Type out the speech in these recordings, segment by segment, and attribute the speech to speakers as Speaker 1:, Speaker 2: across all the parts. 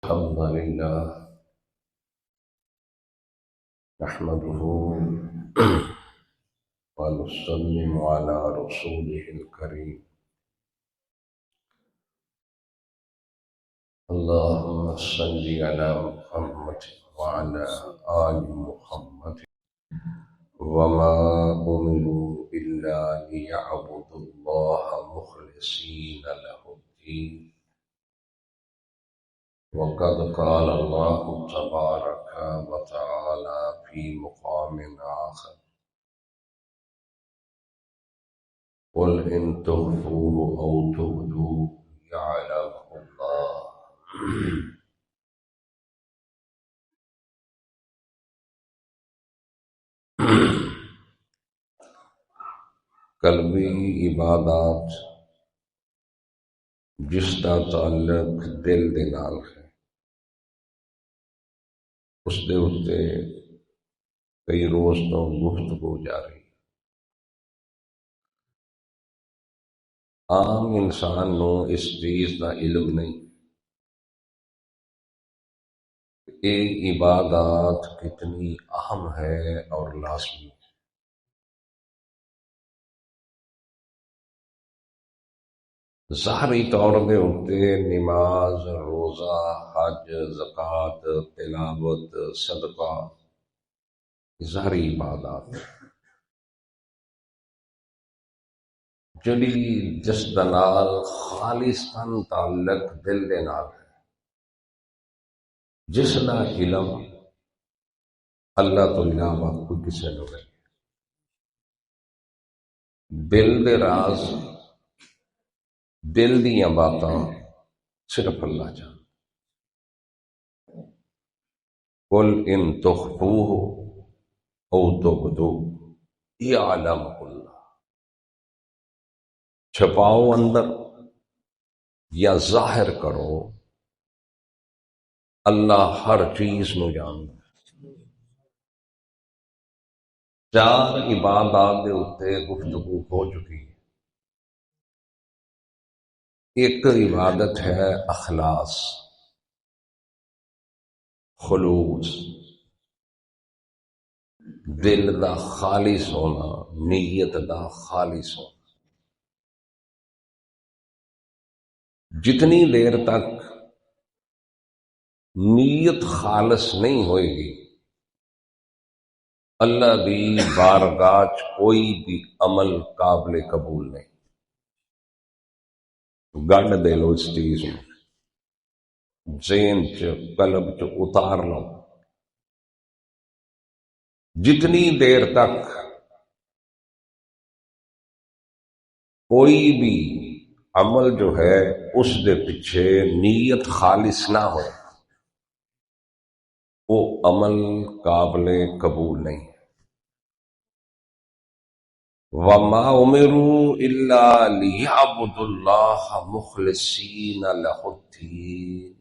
Speaker 1: الحمد لله نحمده ونسلم على رسوله الكريم. اللهم صل على محمد وعلى آل محمد وما أمروا إلا ليعبدوا الله مخلصين له الدين. وقد قال الله تبارك وتعالى في مقام آخر: قل إن تخفوه أو تبدوه يعلمه الله. قلبی عبادات جس کا تعلق دل دے نال ہے، اس دے اتے کئی روز تو گفتگو جاری. عام انسان نو اس چیز کا علم نہیں کہ یہ عبادات کتنی اہم ہے اور لازمی ہے. ظاہری طور دے اتے نماز، روزہ، حج، زکوٰۃ، تلاوت، صدقہ ظاہری عبادات جڑی جس دا نال خالصاً تعلق دل دے نال ہے، جس دا علم اللہ تو علاوہ کوئی کسے نو نہیں. دل دے راز، دل دیاں باتاں صرف اللہ جان. قل ان تخفوه او تبدوه یعلمہ اللہ. چھپاؤ اندر یا ظاہر کرو، اللہ ہر چیز نو جاندا. چار عبادات دے اتے گفتگو ہو چکی ہے. ایک عبادت ہے اخلاص، خلوص، دل دا خالص ہونا، نیت دا خالص ہونا. جتنی دیر تک نیت خالص نہیں ہوئے گی، اللہ دی بارگاہ چ کوئی بھی عمل قابل قبول نہیں. گنڈ دے لو اس چیز میں، ذہن چ قلب چ اتار لو. جتنی دیر تک کوئی بھی عمل جو ہے اس دے پیچھے نیت خالص نہ ہو، وہ عمل قابل قبول نہیں. وَمَا أُمِرُوا إِلَّا لِيَعْبُدُوا اللَّهَ مُخْلِصِينَ لَهُ الدِّينَ.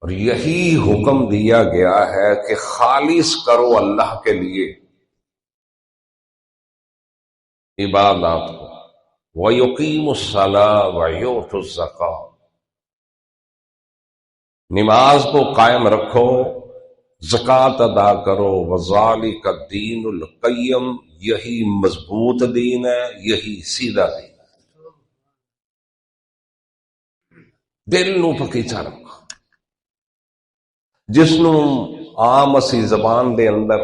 Speaker 1: اور یہی حکم دیا گیا ہے کہ خالص کرو اللہ کے لیے عبادات کو. وَيُقِيمُوا الصَّلَاةَ وَيُؤْتُوا الزَّكَاةَ. نماز کو قائم رکھو، زکوٰۃ ادا کرو. وَذَلِكَ الدِّينُ الْقَيِّمُ. یہی مضبوط دین ہے، یہی سیدھا دین ہے. دل نو پکیچا رکھو. جس نو عام اسی زبان دے اندر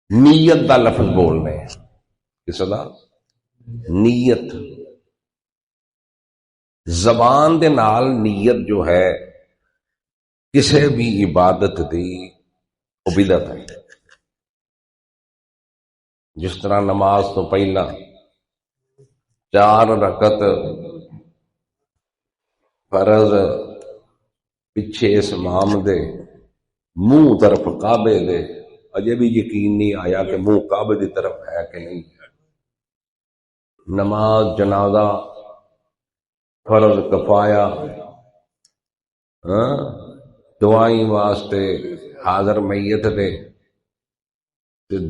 Speaker 1: نیت دا لفظ بولنے ہیں. کس دا؟ نیت. زبان دے نال نیت جو ہے کسے بھی عبادت دی وہ بدعت ہے. جس طرح نماز تو پہلا 4 رکعت فرض پیچھے اس امام دے منہ طرف کعبے دے، اجے بھی یقین نہیں آیا کہ منہ کعبے دی طرف ہے کہ نہیں. نماز جنازہ فرض کفایا، دعائیں واسطے حاضر میت دے،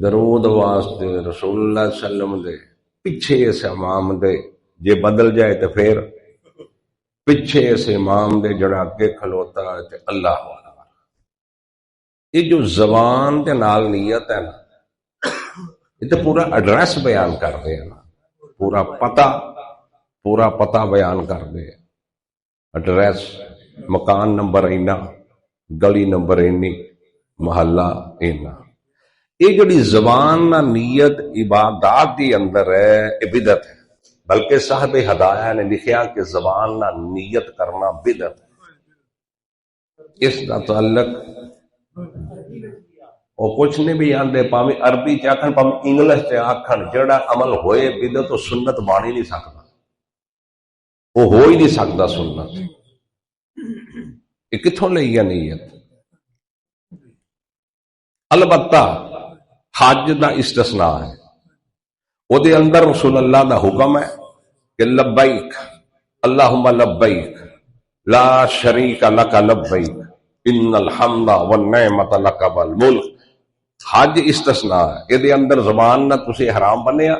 Speaker 1: درود واسطے رسول اللہ صلی اللہ علیہ وسلم دے، پیچھے اس امام دے. جے بدل جائے تو پھر پچھے اس امام دے جڑا اگے کھلوتا ہے تے اللہ اکبر. یہ جو زبان دے نال نیت ہے نا، یہ تو پورا ایڈریس بیان کر دے نا، پورا پتہ بیان کر دے. ایڈریس، مکان نمبر اینا، گلی نمبر اینی، محلہ اینا. یہ جڑی زبان نہ نیت عبادات دی اندر ہے، یہ بدعت ہے. بلکہ صاحب ہدایہ نے لکھیا کہ زبان نہ نیت کرنا بدعت ہے. اس کا تعلق وہ کچھ نہیں بھی آندے، پاویں عربی چ آکھن پاویں انگلش چ آکھن، جڑا عمل ہوئے بدعت و سنت بن ہی نہیں سکتا، وہ ہو ہی نہیں سکتا سنت. یہ کتھوں لئی ہے نیت؟ البتہ حج دا استثناء ہے، وہ دے اندر رسول اللہ دا حکم ہے کہ لبیک اللہم لبیک لا شریک لک لبیک ان الحمد والنعمت لک والملک. حج استثناء ہے، یہ دے اندر زبان نہ تسی حرام بنیا،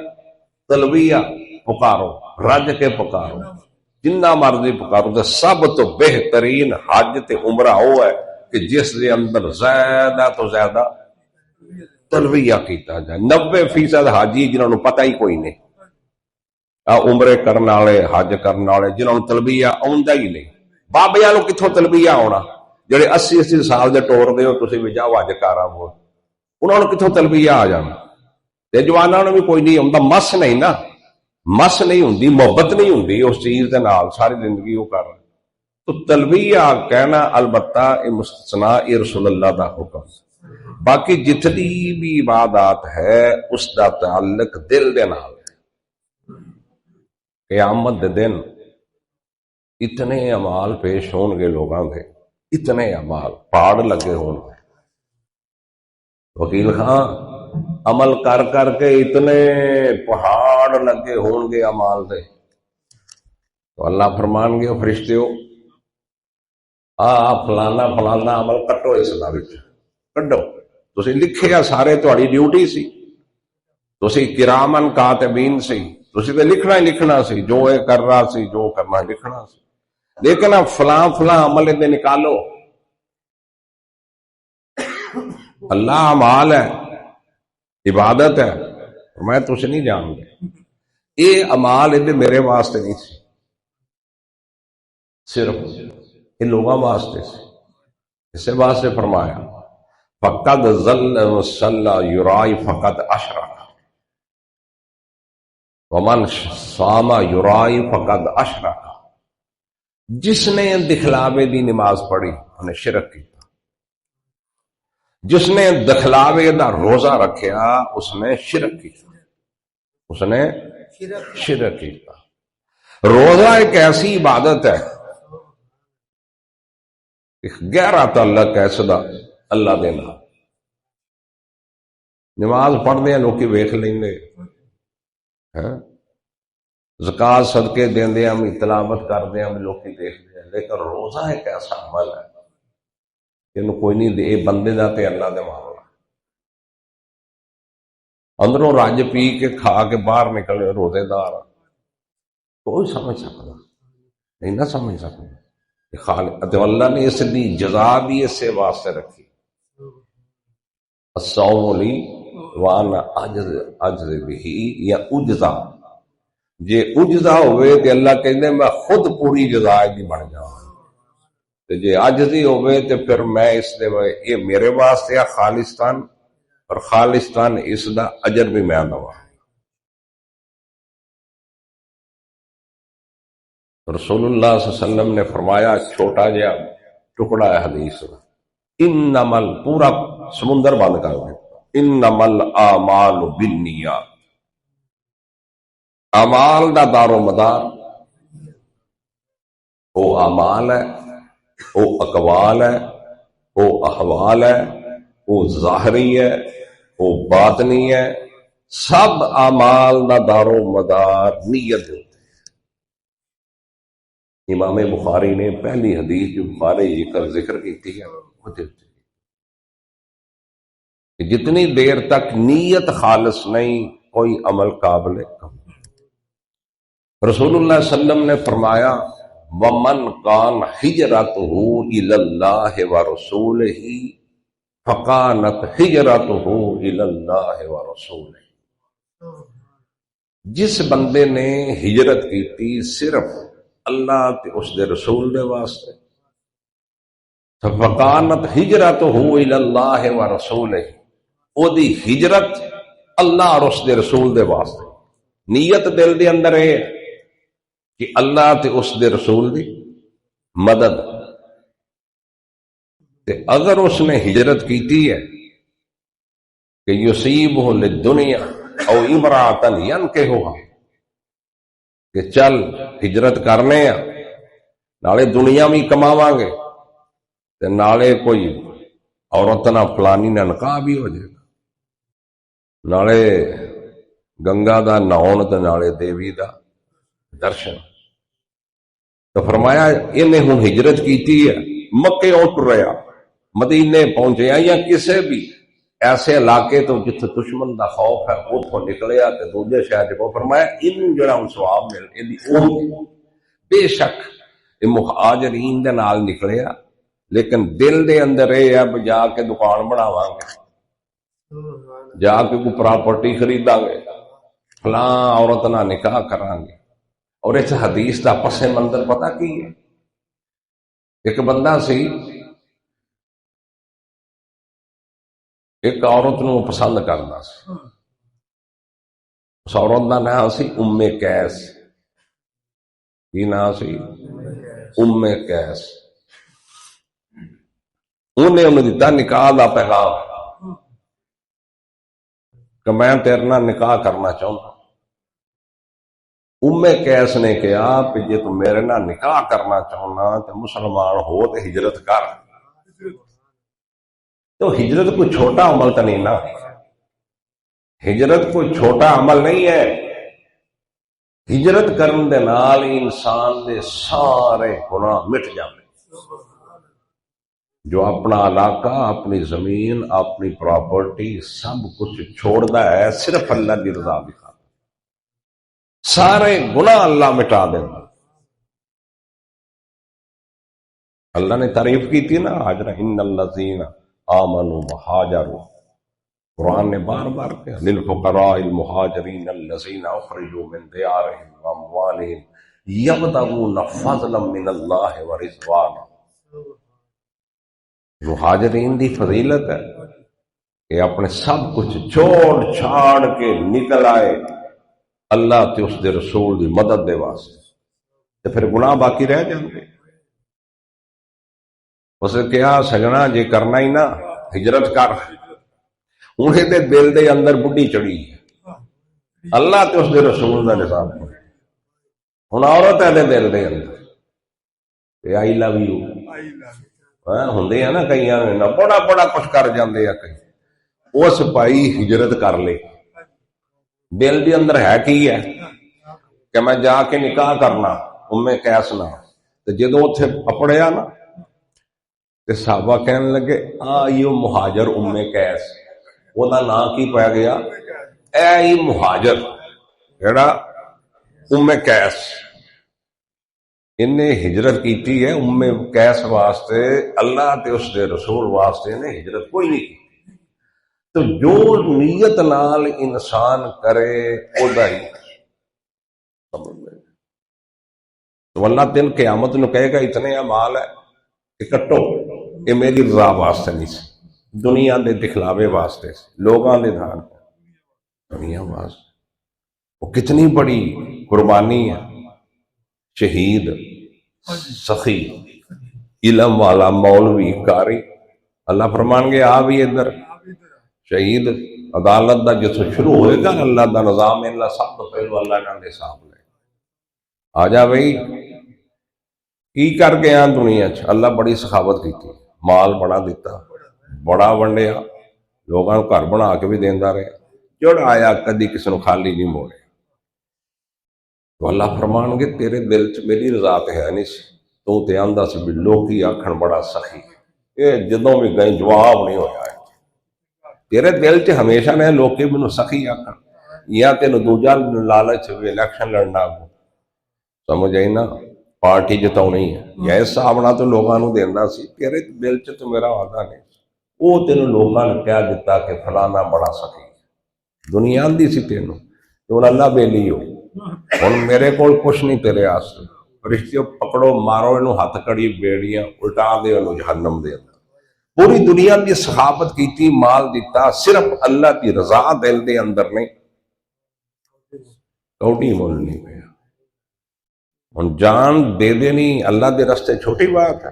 Speaker 1: تلبیہ پکارو، رج کے پکارو، جنہ مرضی پکارو. تے سب تو بہترین حج تے عمرہ وہ ہے کہ جس دے اندر زیادہ تو زیادہ تلبیہ کیتا جائے. 90% حاجی جنہوں نے پتہ ہی کوئی نہیں، عمرے کرنے والے، حج کرنے والے جنہوں نے تلبیہ آؤندا ہی نہیں. بابیاں نو کتھوں تلبیہ آنا؟ جڑے 80 سال دے ٹور دے ہو تسی بھی جاؤ حج کر آؤ، انہوں نے کتھوں تلبیہ آ جانا؟ تے جواناں نو بھی کوئی نہیں آندا، مس نہیں نا، مس نہیں ہوندی، محبت نہیں ہوندی اس چیز دے نال، ساری زندگی وہ کر رہا. تو تلبیہ کہنا البتہ یہ مستثناء، یہ رسول اللہ دا حکم. باقی جتنی بھی عبادات ہے اس دا تعلق دل دے نال ہے. قیامت دے دن اتنے اعمال پیش ہون گے لوگاں دے، اتنے اعمال پہاڑ لگے ہون گے. وکیل خان عمل کر کر کے اتنے پہاڑ لگے ہون گے اعمال دے، تو اللہ فرمان گے فرشتیو فلانا فلانا عمل کٹو، اس دا وچ کڈو. تسی لکھیا سارے، تہاڈی ڈیوٹی سی، تسی کرامن کاتبین سی، تسی تے لکھنا ہی لکھنا سی، جو اے کر رہا سی، جو کرنا لکھنا سی. لیکن اب فلاں عمل دے نکالو. اللہ اعمال ہے، عبادت ہے، میں تسی نہیں جان دے. یہ اعمال ادھر میرے واسطے نہیں سی، صرف یہ لوگاں واسطے سی. اسے واسطے فرمایا فقد ظل صلی یرائی فقد اشرک ومن صام یرائی فقد اشرک. جس نے دکھلاوے دی نماز پڑھی انہیں شرک کیا، جس نے دکھلاوے دا روزہ رکھیا اس نے شرک کیا، اس نے شرک کیا. روزہ ایک ایسی عبادت ہے، ایک گہرا تعلق ہے صدا اللہ دے نال. نماز پڑھدے ہیں لوکی ویکھ لیندے، زکات صدقے دیندے ہم، تلاوت کردے ہم، لوکی دیکھدے ہیں. لیکن روزہ ایک ایسا عمل ہے کہ کوئی نہیں دے، بندے دا تے اللہ دے معاملہ. اندروں رج پی کے کھا کے باہر نکلے روزے دار، کوئی سمجھ سکتا نہیں، نہ سمجھ سکتا. خالق اللہ نے اس دی جزا بھی اسے واسطے رکھی، الصوم لی وانا اجز بھی، یا اجزا. جے اجزا ہوئے تے اللہ کہندے میں خود پوری جزا دی بن جاواں، تے جے عجزی ہوئے تے پھر میں اس دے یہ میرے واسطے ہے خالصتاً، اور خالصتاً اس دا اجر بھی میں دواں. رسول اللہ صلی اللہ علیہ وسلم نے فرمایا، چھوٹا جہا ٹکڑا ہے حدیث کا، انمل، پورا سمندر بند کر دے، انمل اعمال بالنیات. اعمال دا دار و مدار او اعمال ہے، او اقوال ہے، او احوال ہے، او ظاہری ہے، او باطنی ہے. سب اعمال دا دار و مدار نیت ہے. امام بخاری نے پہلی حدیث جو بخاری کا ذکر کی تھی کہ جتنی دیر تک نیت خالص نہیں کوئی عمل قابل قبول. رسول اللہ صلی اللہ علیہ وسلم نے فرمایا ومن کان ہجرتہ الی اللہ ورسولہ فکانت ہجرتہ الی اللہ ورسولہ، جس بندے نے ہجرت کی تھی صرف اللہ تے اس دے رسول دے واسطے، فکانت ہجرتہ الی اللہ ورسولہ، او دی ہجرت اللہ اور اس دے رسول دے واسطے، نیت دل دے اندر ہے کہ اللہ تے اس دے رسول دی مدد، تے اگر اس نے ہجرت کیتی ہے کہ یصیبہ للدنیا او امرأۃ ینکحھا، کہ چل ہجرت کرنے ہیں نالے دنیا بھی کماواں گے تے نالے کوئی عورت نہ فلانی نہ نکاح بھی ہو جائے گا، نالے گنگا دا نہون تے نالے دیوی دا درشن۔ تو فرمایا انہیں ہن ہجرت کیتی ہے، مکے اٹھ رہا، مدینے پہنچیا یا کسے بھی ایسے علاقے تو جتھے دشمن دا خوف ہے اتھوں نکلیا تے دوجے شہر کو، فرمایا ان جڑا ہن ثواب مل ایندی او بے شک یہ مہاجرین دے نال نکلیا، لیکن دل دے اندر یہ ہے جا کے دکان بناواں گے، جا کے کوئی پراپرٹی خریداں گے، فلاں عورت نہ نکاح کراں گے۔ اور اس حدیث دا پس منظر پتہ کی ہے؟ ایک بندہ سی ایک عورت نو پسند کرنا سی، اس عورت دا نام سی ام قیس، کی نام سی؟ ام قیس۔ انہیں انہوں دیتا نکاح دا پیغام کہ میں تیرے نال نکاح کرنا چاہوں۔ ام قیس نے کہا کہ جے تو میرے نال نکاح کرنا چاہنا تو مسلمان ہو تو ہجرت کر۔ تو ہجرت کوئی چھوٹا عمل تو نہیں نا، ہجرت کوئی چھوٹا عمل نہیں ہے، ہجرت کرن دے نال انسان دے سارے گناہ مٹ جاندے، جو اپنا علاقہ، اپنی زمین، اپنی پراپرٹی سب کچھ چھوڑدا ہے صرف اللہ کی رضا کی خاطر، سارے گناہ اللہ مٹا دینا۔ اللہ نے تعریف کی تھی نا حاجر ان الذین آمنوا وہاجروا، قرآن نے بار بار کہا للفقراء المہاجرین الذین اخرجوا من دیارہم واموالہم یبتغون فضلا من اللہ ورضوانا۔ مہاجرین دی فضیلت ہے کہ اپنے سب کچھ چھوڑ چھاڑ کے نکل آئے اللہ تے اس دے رسول دی مدد دے واسطے، تے پھر گناہ باقی رہ جاندے۔ اس نے کہا سجنا جے کرنا ہی نا ہجرت کر، انہیں دے دل دے اندر بڈھی چڑھی ہے، اللہ تے اس دے رسول دا نظام ہے، ہن عورت ہے دے دل دے اندر آئی لو یو ہوندے ہیں نا، کئی نہ بڑا بڑا کچھ کر جاندے ہیں، کئی اس پائی ہجرت کر لے، دل دے اندر ہے کی ہے کہ میں جا کے نکاح کرنا ام قیس نہ، تے جدوں اوتھے اپڑیا نا تے صحابہ کہنے لگے یہ مہاجر ام قیس، وہ دا نام کی پایا گیا اے مہاجر جڑا ام قیس، انہیں ہجرت کیتی ہے ام قیس واسطے، اللہ تے اس دے رسول واسطے نے ہجرت کوئی نہیں کی۔ تو جو نیت نال انسان کرے اودا ہی تو اللہ دن قیامت نو کہے گا اتنے اعمال ہے کہ کٹو، یہ میری رضا واسطے نہیں سی، دنیا دے دکھلاوے واسطے سی، لوگاں دے دھان دنیا واسطے۔ وہ کتنی بڑی قربانی ہے، شہید، سخی، علم والا، مولوی، قاری، اللہ فرمان گے آ بھی ادھر، شہید عدالت دا جتوں شروع ہوئے گا اللہ دا نظام، اللہ سب تو پہلو اللہ نے حساب لے آ جا بھئی کی کر گیا دنیا چ، اللہ بڑی سخاوت کی تھی، مال بڑا دیتا، بڑا ونڈیا، لوگوں کو گھر بنا کے بھی دیندا رہا، جڑ آیا کدی کسی نو خالی نہیں موڑے۔ تو اللہ فرمان گے تیرے دل چ میری رضا تے ہے نہیں سی، تو تے آندا سی بھی لوکی آکھن بڑا سخی، یہ جدوں بھی گئے جواب نہیں ہویا ہے، تیرے دل چ ہمیشہ نے لوکی مینوں سخی آکھن، یا تینوں دوجا لالچ بھی الیکشن لڑنا کو، سمجھ آئی نا، ਪਾਰਟੀ ਜਿਤਾਉਣੀ ਹੈ ਜਾਂ ਇਸ ਹਿਸਾਬ ਨਾਲ ਤੂੰ ਲੋਕਾਂ ਨੂੰ ਦਿੰਦਾ ਸੀ, ਤੇਰੇ ਦਿਲ 'ਚ ਤਾਂ ਮੇਰਾ ਵਾਅਦਾ ਨਹੀਂ। ਉਹ ਤੈਨੂੰ ਲੋਕਾਂ ਨੇ ਕਹਿ ਦਿੱਤਾ ਕਿ ਫਲਾਣਾ ਬੜਾ ਸਕੀ, ਦੁਨੀਆ ਆਂਦੀ ਸੀ ਤੈਨੂੰ, ਤੇ ਹੁਣ ਅੱਲਾ ਬੇਲੀ ਹੋ। ਹੁਣ ਮੇਰੇ ਕੋਲ ਕੁਛ ਨਹੀਂ ਤੇਰੇ ਵਾਸਤੇ, ਰਿਸ਼ਤੇ ਪਕੜੋ, ਮਾਰੋ ਇਹਨੂੰ ਹੱਥ ਕੜੀ ਬੇੜੀਆਂ, ਉਲਟਾ ਦੇ ਉਹਨੂੰ ਜਹੰਨਮ ਦੇ ਅੰਦਰ। ਪੂਰੀ ਦੁਨੀਆ ਦੀ ਸਖਾਵਤ ਕੀਤੀ, ਮਾਲ ਦਿੱਤਾ, ਸਿਰਫ ਅੱਲਾ ਦੀ ਰਜ਼ਾ ਦਿਲ ਦੇ ਅੰਦਰ ਨਹੀਂ, ਕੌਡੀ ਮੁੱਲ ਨਹੀਂ ਪਿਆ। ਹੁਣ ਜਾਨ ਦੇ ਦੇਣੀ ਅੱਲਾ ਦੇ ਰਸਤੇ ਛੋਟੀ ਬਾਤ ਹੈ।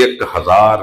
Speaker 1: 1000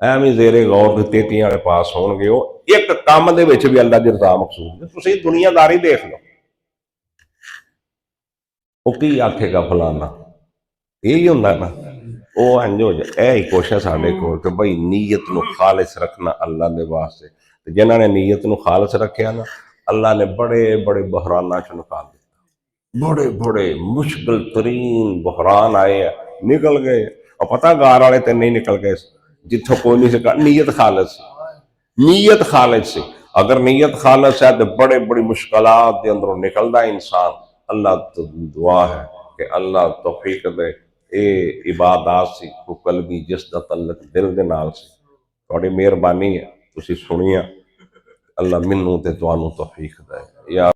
Speaker 1: ਐਵੇਂ ਜ਼ੇਰੇ ਗੌਰ ਦੇ ਤੇਤੀਆਂ ਵਾਲੇ ਪਾਸ ਹੋਣਗੇ। ਉਹ ਇੱਕ ਕੰਮ ਦੇ ਵਿੱਚ ਵੀ ਅੱਲਾ ਦੀ ਰਜ਼ਾ ਮਕਸੂਦ ਹੈ। ਤੁਸੀਂ ਦੁਨੀਆਦਾਰੀ ਦੇਖ ਲਓ, ਉਹ ਕੀ ਆਖੇਗਾ ਫਲਾਨਾ, ਇਹੀ ਹੁੰਦਾ ਨਾ। ਉਹ ਇੰਝ ਹੋ ਜਾ, ਇਹ ਹੀ ਕੁਛ ਹੈ ਸਾਡੇ ਕੋਲ ਕਿ ਬਈ ਨੀਅਤ ਨੂੰ ਖਾਲਿਸ ਰੱਖਣਾ ਅੱਲਾ ਦੇ ਵਾਸਤੇ। ਤੇ ਜਿਨ੍ਹਾਂ ਨੇ ਨੀਅਤ ਨੂੰ ਖਾਲਿਸ ਰੱਖਿਆ ਨਾ, ਅੱਲਾ ਨੇ ਬੜੇ ਬੜੇ ਬਹਰਾਨਾਂ ਚ ਨਿਕਾਲ ਦਿੱਤਾ। ਬੜੇ ਬੜੇ ਮੁਸ਼ਕਿਲ ਤਰੀਨ ਬਹਰਾਨ ਆਏ ਆ, ਨਿਕਲ ਗਏ। اور پتہ گار والے تے نہیں نکل گئے جتوں کوئی نہیں سکا، نیت خالص سی، نیت خالص سی۔ اگر نیت خالص ہے تو بڑے بڑی مشکلات دے اندروں نکلدا انسان۔ اللہ تو دعا ہے کہ اللہ توفیق دے، اے عبادات سی کو قلبی جس دا تعلق دل دے نال سی۔ تہاڈی مہربانی ہے تسی سنیا، اللہ منوں تے تانوں توفیق دے یا